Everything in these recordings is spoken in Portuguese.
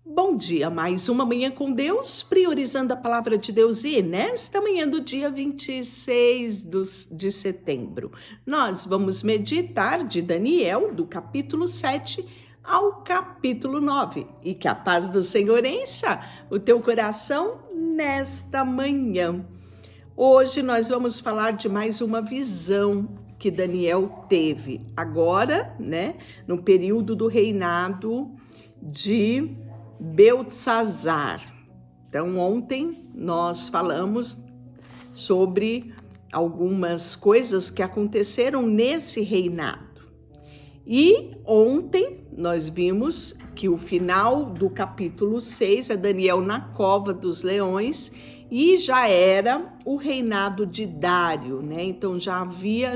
Bom dia, mais uma manhã com Deus, priorizando a palavra de Deus, e nesta manhã do dia 26 de setembro, nós vamos meditar de Daniel, do capítulo 7 ao capítulo 9, e que a paz do Senhor encha o teu coração nesta manhã. Hoje nós vamos falar de mais uma visão que Daniel teve, agora, no período do reinado de Beltesazar. Então, ontem nós falamos sobre algumas coisas que aconteceram nesse reinado. E ontem nós vimos que o final do capítulo 6 é Daniel na cova dos leões e já era o reinado de Dário, Então já havia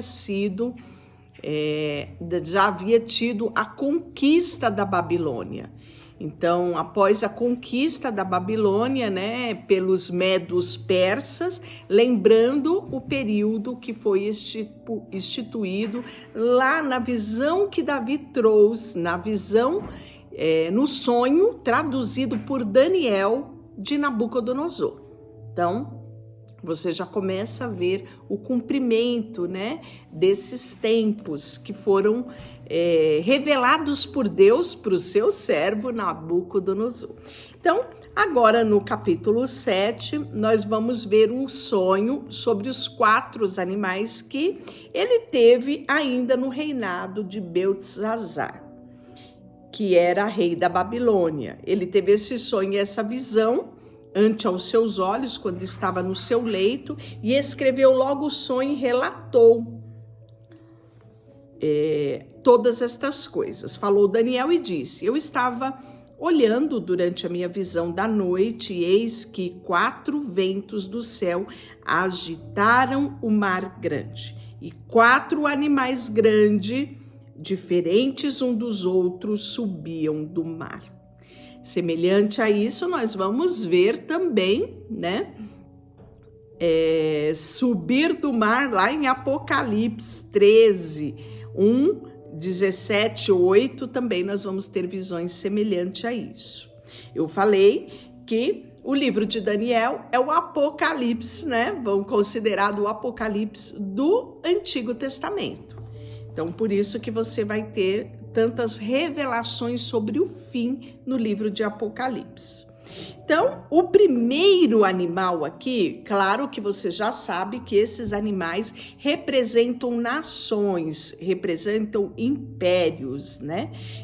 tido a conquista da Babilônia. Então, após a conquista da Babilônia, pelos medos persas, lembrando o período que foi instituído lá na visão que Davi trouxe, no sonho traduzido por Daniel de Nabucodonosor. Então, você já começa a ver o cumprimento, desses tempos que foram revelados por Deus para o seu servo Nabucodonosor. Então, agora no capítulo 7, nós vamos ver um sonho sobre os 4 animais que ele teve ainda no reinado de Beltesazar, que era rei da Babilônia. Ele teve esse sonho e essa visão ante aos seus olhos, quando estava no seu leito, e escreveu logo o sonho e relatou todas estas coisas. Falou Daniel e disse: eu estava olhando durante a minha visão da noite, e eis que 4 ventos do céu agitaram o mar grande, e 4 animais grandes, diferentes um dos outros, subiam do mar. Semelhante a isso, nós vamos ver também, subir do mar lá em Apocalipse 13, 17, 8, também nós vamos ter visões semelhantes a isso. Eu falei que o livro de Daniel é o Apocalipse, Vamos considerar o Apocalipse do Antigo Testamento. Então, por isso que você vai ter tantas revelações sobre o fim no livro de Apocalipse. Então, o primeiro animal aqui, claro que você já sabe que esses animais representam nações, representam impérios,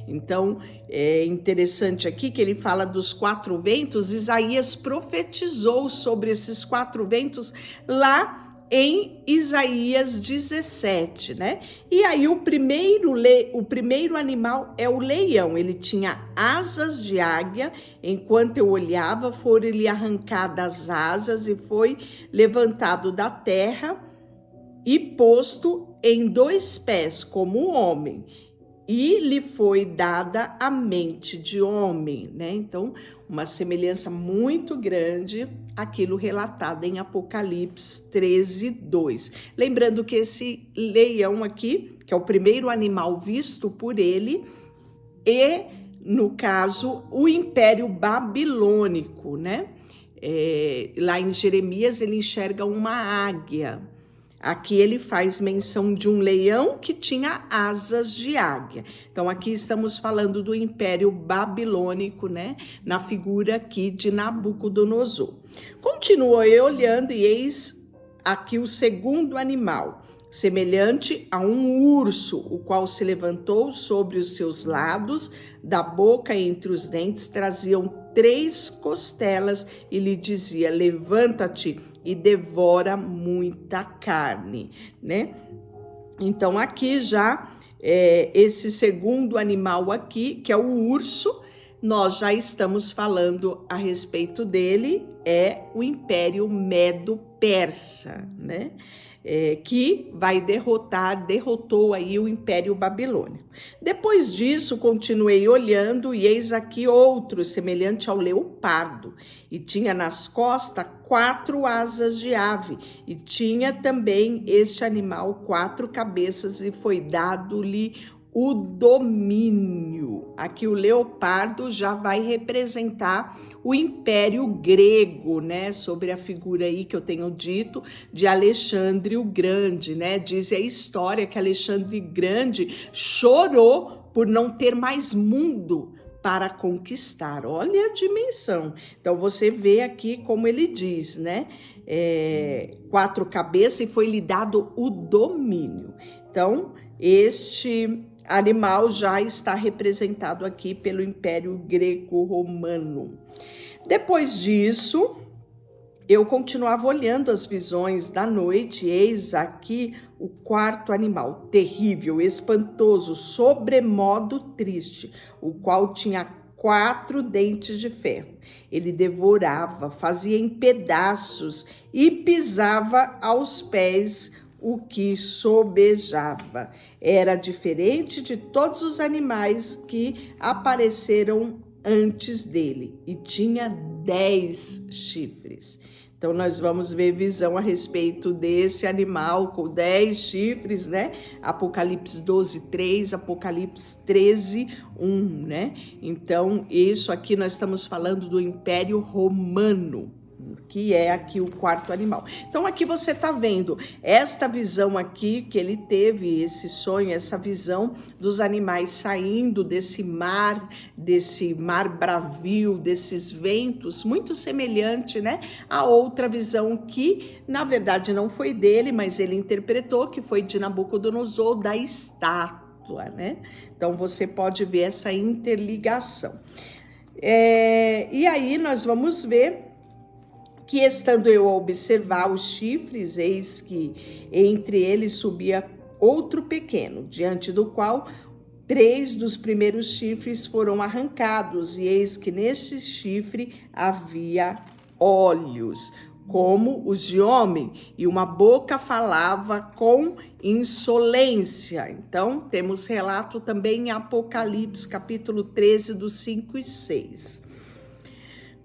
Então, é interessante aqui que ele fala dos 4 ventos. Isaías profetizou sobre esses 4 ventos lá em Isaías 17, E aí o primeiro animal é o leão. Ele tinha asas de águia. Enquanto eu olhava, foram-lhe arrancadas as asas e foi levantado da terra e posto em 2 pés como um homem. E lhe foi dada a mente de homem, Então, uma semelhança muito grande àquilo relatado em Apocalipse 13, 2. Lembrando que esse leão aqui, que é o primeiro animal visto por ele, é, no caso, o Império Babilônico, Lá em Jeremias ele enxerga uma águia. Aqui ele faz menção de um leão que tinha asas de águia. Então, aqui estamos falando do Império Babilônico, Na figura aqui de Nabucodonosor. Continuei olhando e eis aqui o segundo animal, semelhante a um urso, o qual se levantou sobre os seus lados, da boca entre os dentes traziam 3 costelas e lhe dizia: levanta-te e devora muita carne, Então aqui já esse segundo animal aqui, que é o urso, nós já estamos falando a respeito dele, é o Império Medo-Persa, que derrotou aí o Império Babilônico. Depois disso, continuei olhando e eis aqui outro, semelhante ao leopardo, e tinha nas costas 4 asas de ave, e tinha também este animal 4 cabeças, e foi dado-lhe o domínio. aqui o leopardo já vai representar o Império Grego, né? Sobre a figura aí que eu tenho dito de Alexandre o Grande, né? Diz a história que Alexandre Grande chorou por não ter mais mundo para conquistar. Olha a dimensão. Então você vê aqui como ele diz, né? 4 cabeças e foi lhe dado o domínio. Então este animal já está representado aqui pelo Império Greco-Romano. Depois disso, eu continuava olhando as visões da noite, eis aqui o 4º animal, terrível, espantoso, sobremodo triste, o qual tinha 4 dentes de ferro. Ele devorava, fazia em pedaços e pisava aos pés o que sobejava. Era diferente de todos os animais que apareceram antes dele e tinha 10 chifres. Então, nós vamos ver visão a respeito desse animal com 10 chifres, né? Apocalipse 12, 3, Apocalipse 13, 1, né? Então, isso aqui nós estamos falando do Império Romano, que é aqui o 4º animal. Então aqui você está vendo esta visão aqui que ele teve, esse sonho, essa visão dos animais saindo desse mar bravio, desses ventos, muito semelhante, né, a outra visão que na verdade não foi dele, mas ele interpretou que foi de Nabucodonosor, da estátua, né? Então você pode ver essa interligação. E aí nós vamos ver que estando eu a observar os chifres, eis que entre eles subia outro pequeno, diante do qual 3 dos primeiros chifres foram arrancados, e eis que neste chifre havia olhos, como os de homem, e uma boca falava com insolência. Então, temos relato também em Apocalipse, capítulo 13, dos 5 e 6.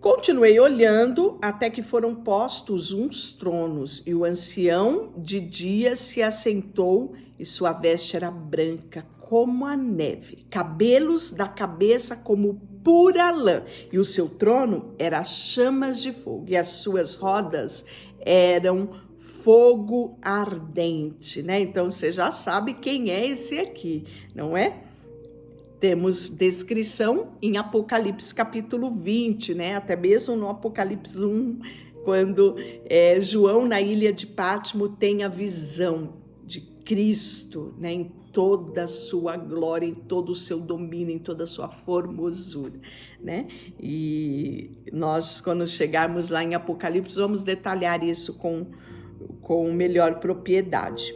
Continuei olhando até que foram postos uns tronos, e o ancião de dia se assentou, e sua veste era branca como a neve, cabelos da cabeça como pura lã, e o seu trono era chamas de fogo, e as suas rodas eram fogo ardente, né? Então você já sabe quem é esse aqui, não é? Temos descrição em Apocalipse capítulo 20, né? Até mesmo no Apocalipse 1, quando João, na ilha de Pátimo, tem a visão de Cristo, né? Em toda a sua glória, em todo o seu domínio, em toda a sua formosura, né? E nós, quando chegarmos lá em Apocalipse, vamos detalhar isso com melhor propriedade.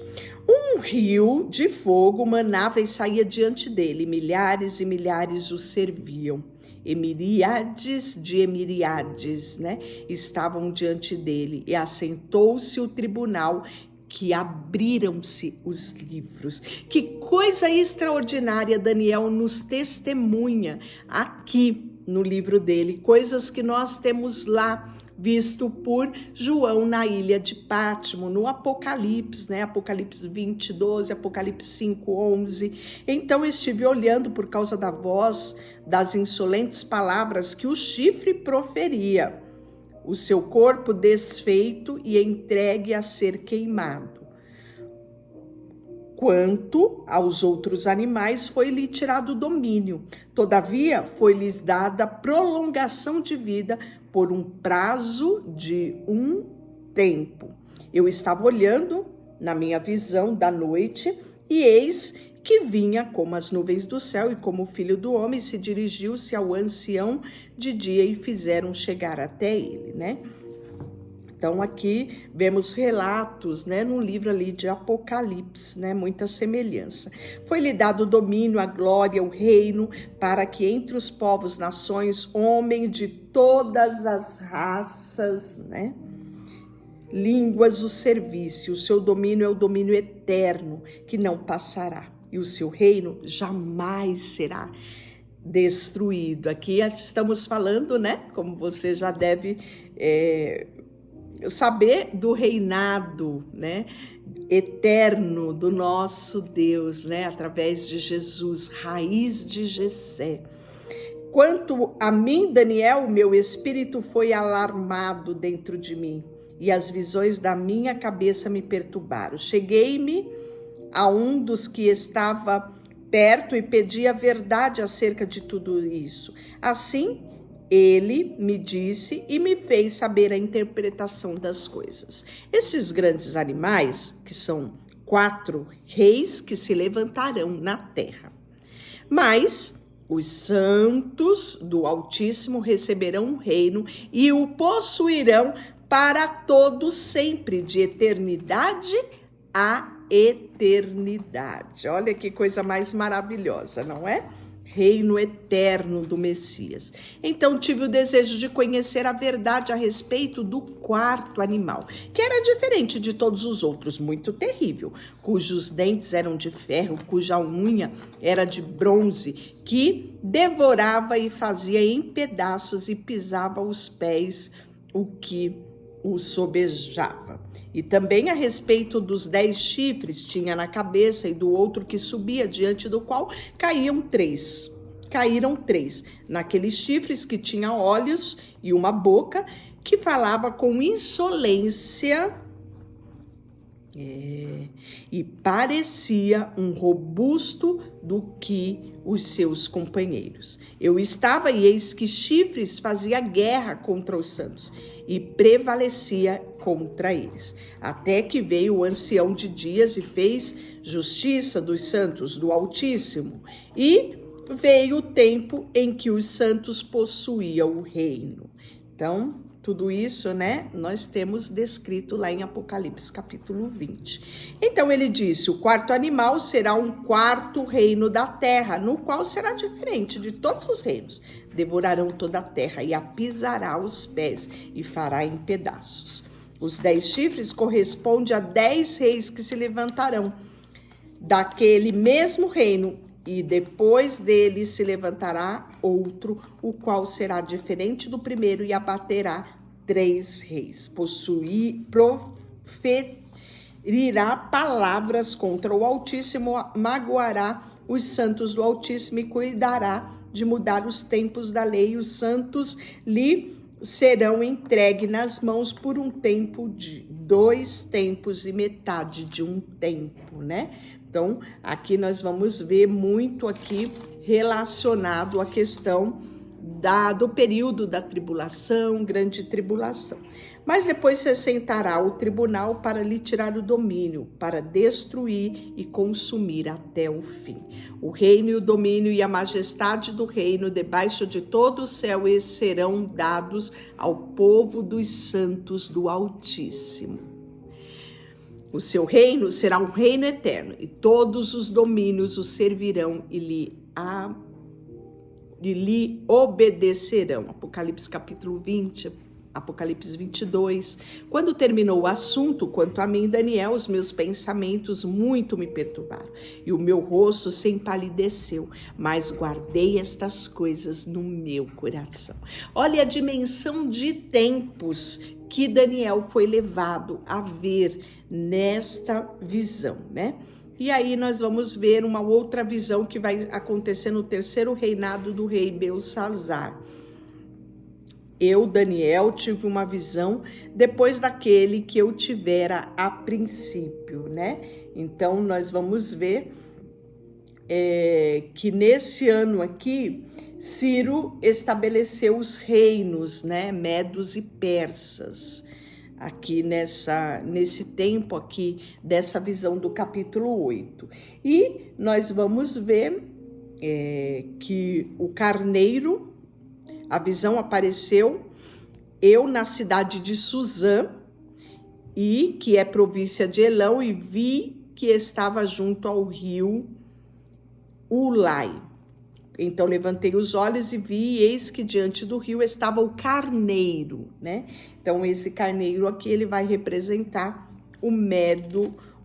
Um rio de fogo manava e saía diante dele, milhares e milhares o serviam. E miríades de miríades, né, estavam diante dele, e assentou-se o tribunal, que abriram-se os livros. Que coisa extraordinária Daniel nos testemunha aqui no livro dele, coisas que nós temos lá visto por João na ilha de Pátimo, no Apocalipse, né? Apocalipse 20, 12, Apocalipse 5, 11. Então estive olhando por causa da voz, das insolentes palavras que o chifre proferia, o seu corpo desfeito e entregue a ser queimado. Quanto aos outros animais, foi-lhe tirado o domínio. Todavia, foi-lhes dada prolongação de vida por um prazo de um tempo. Eu estava olhando na minha visão da noite, e eis que vinha como as nuvens do céu, e como o Filho do Homem se dirigiu-se ao ancião de dia, e fizeram chegar até ele, né? Então aqui vemos relatos, né, no livro ali de Apocalipse, né, muita semelhança. Foi-lhe dado o domínio, a glória, o reino, para que entre os povos, nações, homens de todas as raças, né, línguas o serviço. O seu domínio é o domínio eterno, que não passará, e o seu reino jamais será destruído. Aqui estamos falando, né, como você já deve saber do reinado, né, eterno do nosso Deus, né, através de Jesus, raiz de Jessé. Quanto a mim, Daniel, meu espírito foi alarmado dentro de mim, e as visões da minha cabeça me perturbaram. Cheguei-me a um dos que estava perto e pedi a verdade acerca de tudo isso. Assim, ele me disse e me fez saber a interpretação das coisas. Esses grandes animais, que são 4 reis que se levantarão na terra. Mas os santos do Altíssimo receberão um reino e o possuirão para todo sempre, de eternidade a eternidade. Olha que coisa mais maravilhosa, não é? Reino eterno do Messias. Então tive o desejo de conhecer a verdade a respeito do 4º animal, que era diferente de todos os outros, muito terrível, cujos dentes eram de ferro, cuja unha era de bronze, que devorava e fazia em pedaços e pisava os pés o que o sobejava. E também a respeito dos 10 chifres tinha na cabeça, e do outro que subia, diante do qual caíram 3. Caíram 3 naqueles chifres que tinha olhos e uma boca, que falava com insolência e parecia um robusto do que os seus companheiros. Eu estava, e eis que chifres fazia guerra contra os santos e prevalecia contra eles, até que veio o ancião de dias e fez justiça dos santos do Altíssimo, e veio o tempo em que os santos possuíam o reino. Então, tudo isso, né, nós temos descrito lá em Apocalipse, capítulo 20. Então, ele disse, o 4º animal será um 4º reino da terra, no qual será diferente de todos os reinos. Devorarão toda a terra e a pisará os pés e fará em pedaços. Os 10 chifres correspondem a 10 reis que se levantarão daquele mesmo reino, e depois dele se levantará outro, o qual será diferente do primeiro e abaterá 3 reis. Proferirá palavras contra o Altíssimo, magoará os santos do Altíssimo e cuidará de mudar os tempos da lei. E os santos lhe serão entregues nas mãos por um tempo de 2 tempos e metade de um tempo, né? Então, aqui nós vamos ver muito aqui relacionado à questão do período da tribulação, grande tribulação. Mas depois se sentará o tribunal para lhe tirar o domínio, para destruir e consumir até o fim. O reino e o domínio e a majestade do reino debaixo de todo o céu serão dados ao povo dos santos do Altíssimo. O seu reino será um reino eterno, e todos os domínios o servirão e lhe obedecerão. Apocalipse capítulo 20, Apocalipse 22. Quando terminou o assunto, quanto a mim, Daniel, os meus pensamentos muito me perturbaram, e o meu rosto se empalideceu, mas guardei estas coisas no meu coração. Olha a dimensão de tempos que Daniel foi levado a ver nesta visão, né? E aí nós vamos ver uma outra visão que vai acontecer no 3º reinado do rei Belsazzar. Eu, Daniel, tive uma visão depois daquele que eu tivera a princípio, né? Então, nós vamos ver que nesse ano aqui, Ciro estabeleceu os reinos, né? Medos e persas. Aqui nesse tempo aqui, dessa visão do capítulo 8. E nós vamos ver que o carneiro, a visão apareceu, eu na cidade de Suzã, e que é província de Elão, e vi que estava junto ao rio Ulai. Então levantei os olhos e vi, e eis que diante do rio estava o carneiro, né? Então esse carneiro aqui, ele vai representar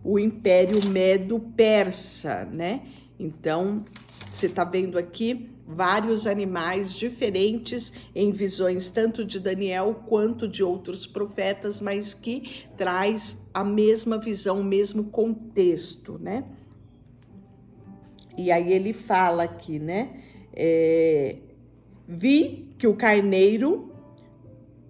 o império Medo-Persa, né? Então Você está vendo aqui vários animais diferentes em visões tanto de Daniel quanto de outros profetas, mas que traz a mesma visão, o mesmo contexto, né? E aí ele fala aqui, né? Vi que o carneiro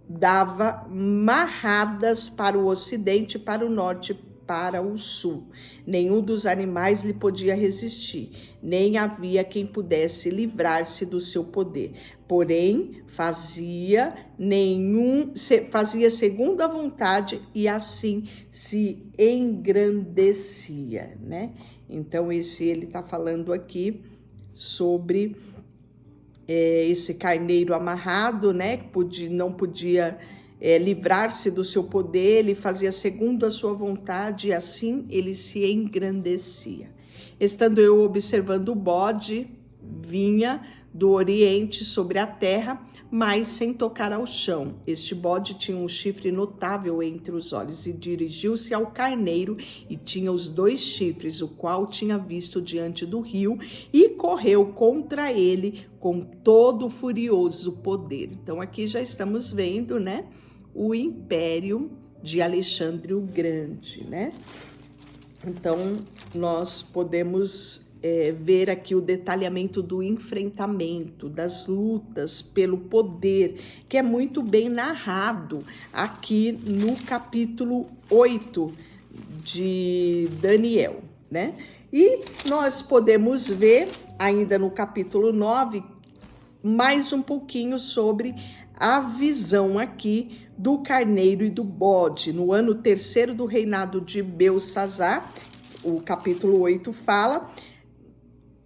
dava marradas para o ocidente, para o norte, para o sul. Nenhum dos animais lhe podia resistir, nem havia quem pudesse livrar-se do seu poder. Porém, fazia segundo a vontade e assim se engrandecia, né? Então, ele está falando aqui sobre esse carneiro amarrado, né? Não podia livrar-se do seu poder, ele fazia segundo a sua vontade e assim ele se engrandecia. Estando eu observando o bode, vinha do oriente sobre a terra, mas sem tocar ao chão. Este bode tinha um chifre notável entre os olhos e dirigiu-se ao carneiro e tinha os 2 chifres, o qual tinha visto diante do rio, e correu contra ele com todo o furioso poder. Então aqui já estamos vendo, né, o império de Alexandre o Grande, né? Então nós podemos ver aqui o detalhamento do enfrentamento, das lutas pelo poder, que é muito bem narrado aqui no capítulo 8 de Daniel, né? E nós podemos ver ainda no capítulo 9 mais um pouquinho sobre a visão aqui do carneiro e do bode. No ano 3º do reinado de Belsassar, o capítulo 8 fala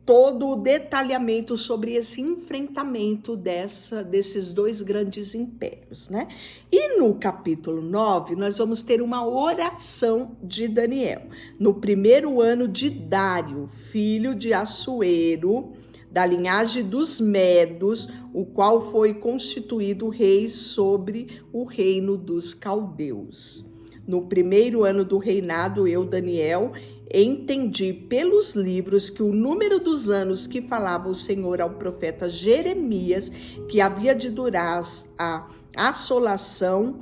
todo o detalhamento sobre esse enfrentamento desses 2 grandes impérios, né? E no capítulo 9, nós vamos ter uma oração de Daniel. No 1º ano de Dário, filho de Assuero, da linhagem dos Medos, o qual foi constituído rei sobre o reino dos caldeus. No 1º ano do reinado, eu, Daniel, entendi pelos livros que o número dos anos que falava o Senhor ao profeta Jeremias, que havia de durar a assolação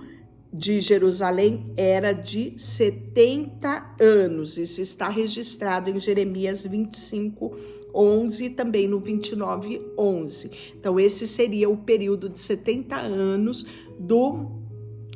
de Jerusalém, era de 70 anos. Isso está registrado em Jeremias 25:11 e também no 29:11. Então, esse seria o período de 70 anos do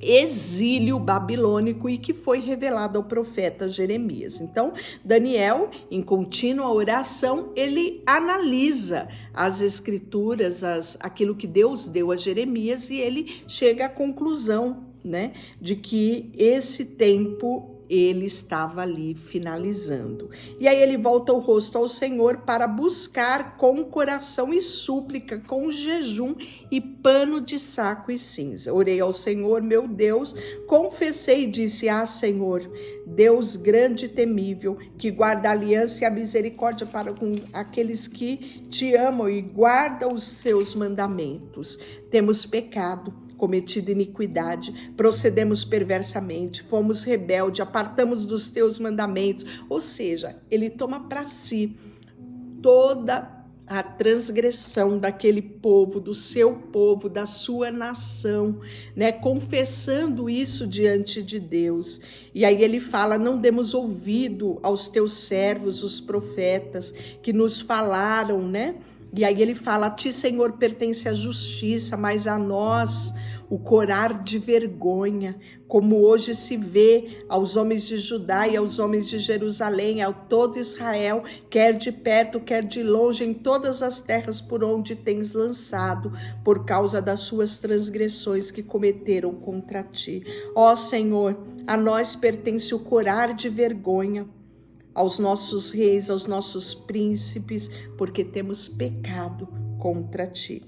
exílio babilônico e que foi revelado ao profeta Jeremias. Então, Daniel, em contínua oração, ele analisa as escrituras, aquilo que Deus deu a Jeremias, e ele chega à conclusão, né, de que esse tempo ele estava ali finalizando. E aí ele volta o rosto ao Senhor para buscar com coração e súplica, com jejum e pano de saco e cinza. Orei ao Senhor, meu Deus, confessei e disse: Ah, Senhor, Deus grande e temível, que guarda a aliança e a misericórdia para com aqueles que te amam e guardam os seus mandamentos. Temos pecado, cometido iniquidade, procedemos perversamente, fomos rebeldes, apartamos dos teus mandamentos. Ou seja, ele toma para si toda a transgressão daquele povo, do seu povo, da sua nação, né? Confessando isso diante de Deus. E aí ele fala: não demos ouvido aos teus servos, os profetas, que nos falaram, né? E aí ele fala: a ti, Senhor, pertence a justiça, mas a nós o corar de vergonha, como hoje se vê aos homens de Judá e aos homens de Jerusalém, a todo Israel, quer de perto, quer de longe, em todas as terras por onde tens lançado, por causa das suas transgressões que cometeram contra ti. Ó Senhor, a nós pertence o corar de vergonha, aos nossos reis, aos nossos príncipes, porque temos pecado contra ti,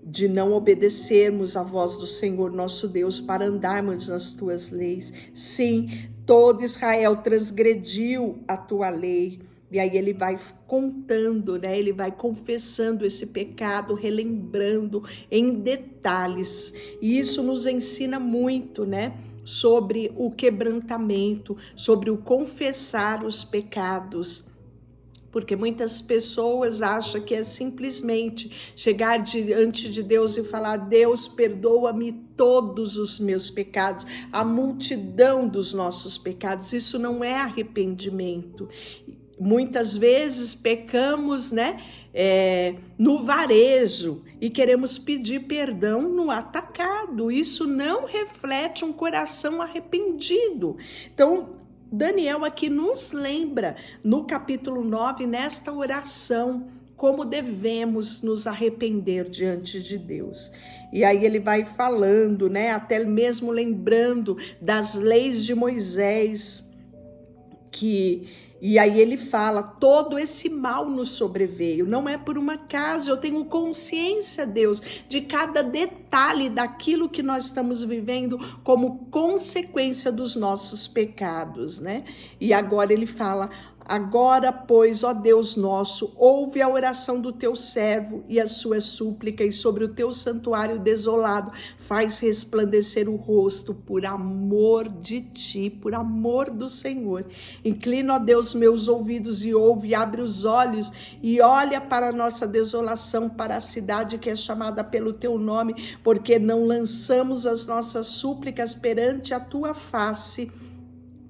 de não obedecermos à voz do Senhor nosso Deus para andarmos nas tuas leis. Sim, todo Israel transgrediu a tua lei. E aí ele vai contando, né? Ele vai confessando esse pecado, relembrando em detalhes. E isso nos ensina muito, né? Sobre o quebrantamento, sobre o confessar os pecados. Porque muitas pessoas acham que é simplesmente chegar diante de Deus e falar: Deus, perdoa-me todos os meus pecados, a multidão dos nossos pecados. Isso não é arrependimento. Muitas vezes pecamos, né, no varejo e queremos pedir perdão no atacado. Isso não reflete um coração arrependido. Então, Daniel aqui nos lembra, no capítulo 9, nesta oração, como devemos nos arrepender diante de Deus. E aí ele vai falando, né, até mesmo lembrando das leis de Moisés, e aí ele fala: todo esse mal nos sobreveio, não é por um acaso, eu tenho consciência, Deus, de cada detalhe daquilo que nós estamos vivendo como consequência dos nossos pecados, né? E agora ele fala: agora, pois, ó Deus nosso, ouve a oração do teu servo e as suas súplicas, e sobre o teu santuário desolado faz resplandecer o rosto por amor de ti, por amor do Senhor. Inclina, ó Deus, meus ouvidos e ouve, abre os olhos e olha para a nossa desolação, para a cidade que é chamada pelo teu nome, porque não lançamos as nossas súplicas perante a tua face,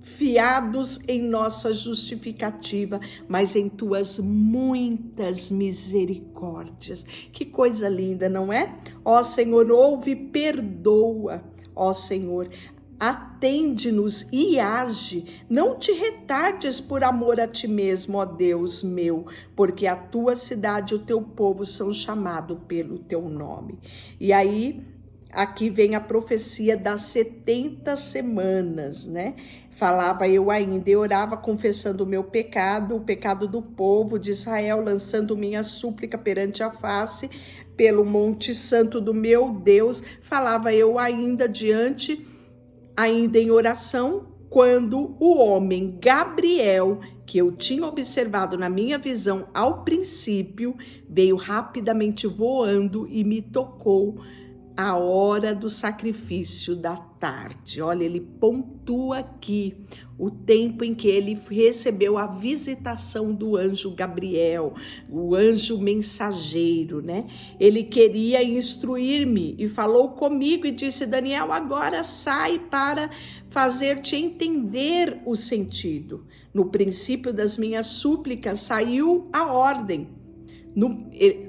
fiados em nossa justificativa, mas em tuas muitas misericórdias. Que coisa linda, não é? Ó Senhor, ouve e perdoa. Ó Senhor, atende-nos e age. Não te retardes por amor a ti mesmo, ó Deus meu, porque a tua cidade e o teu povo são chamados pelo teu nome. E aí, aqui vem a profecia das 70 semanas, né? Falava eu ainda, eu orava confessando o meu pecado, o pecado do povo de Israel, lançando minha súplica perante a face, pelo monte santo do meu Deus. Falava eu ainda ainda em oração, quando o homem Gabriel, que eu tinha observado na minha visão ao princípio, veio rapidamente voando e me tocou a hora do sacrifício da tarde. Olha, ele pontua aqui o tempo em que ele recebeu a visitação do anjo Gabriel, o anjo mensageiro, né? Ele queria instruir-me e falou comigo e disse: Daniel, agora sai para fazer-te entender o sentido. No princípio das minhas súplicas saiu a ordem.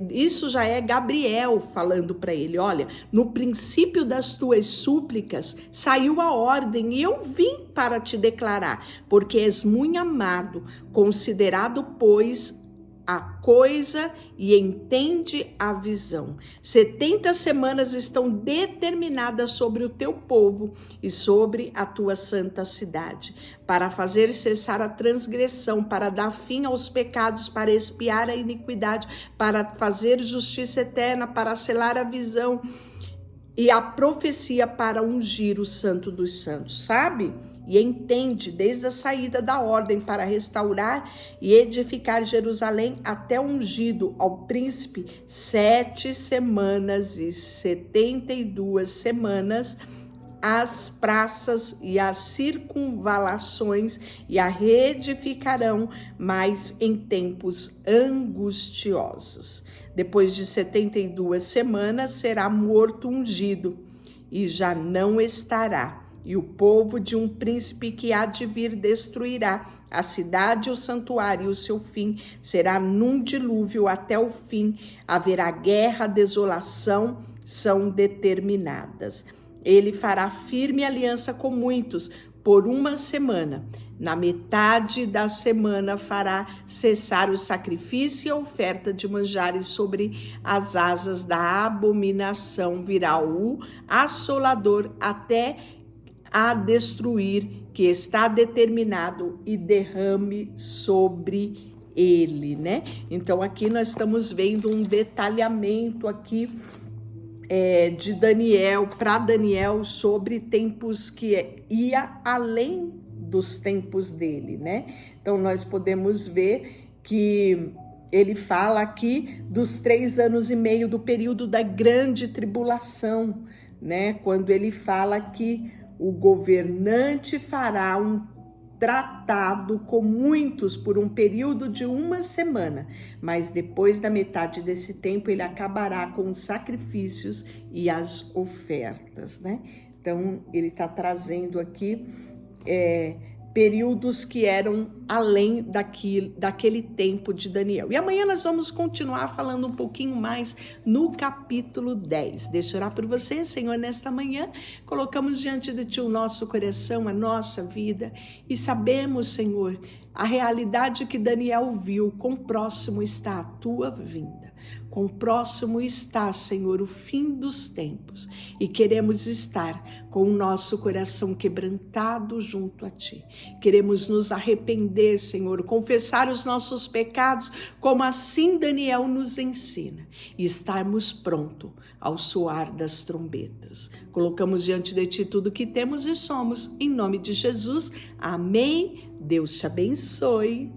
Isso já é Gabriel falando para ele: olha, no princípio das tuas súplicas saiu a ordem e eu vim para te declarar, porque és muito amado, considerado, pois, a coisa e entende a visão. 70 semanas estão determinadas sobre o teu povo e sobre a tua santa cidade, para fazer cessar a transgressão, para dar fim aos pecados, para expiar a iniquidade, para fazer justiça eterna, para selar a visão e a profecia, para ungir o santo dos santos, sabe? E entende desde a saída da ordem para restaurar e edificar Jerusalém até ungido ao príncipe 7 semanas e 72 semanas, as praças e as circunvalações e a reedificarão, mas em tempos angustiosos. Depois de 72 semanas será morto ungido e já não estará. E o povo de um príncipe que há de vir destruirá a cidade e o santuário, e o seu fim será num dilúvio até o fim. Haverá guerra, desolação, são determinadas. Ele fará firme aliança com muitos por uma semana. Na metade da semana fará cessar o sacrifício e a oferta de manjares. Sobre as asas da abominação virá o assolador até a destruir, que está determinado, e derrame sobre ele, né? Então aqui nós estamos vendo um detalhamento aqui de Daniel, para Daniel, sobre tempos que ia além dos tempos dele, né? Então nós podemos ver que ele fala aqui dos 3 anos e meio do período da grande tribulação, né? Quando ele fala que o governante fará tratado com muitos por um período de 1 semana, mas depois da metade desse tempo ele acabará com os sacrifícios e as ofertas, né? Então ele está trazendo aqui períodos que eram além daquele tempo de Daniel. E amanhã nós vamos continuar falando um pouquinho mais no capítulo 10. Deixa eu orar por você, Senhor, nesta manhã. Colocamos diante de Ti o nosso coração, a nossa vida, e sabemos, Senhor, a realidade que Daniel viu. Quão próximo está a Tua vinda. Quão próximo está, Senhor, o fim dos tempos, e queremos estar com o nosso coração quebrantado junto a Ti. Queremos nos arrepender, Senhor, confessar os nossos pecados, como assim Daniel nos ensina, e estarmos prontos ao soar das trombetas. Colocamos diante de Ti tudo que temos e somos, em nome de Jesus. Amém. Deus te abençoe.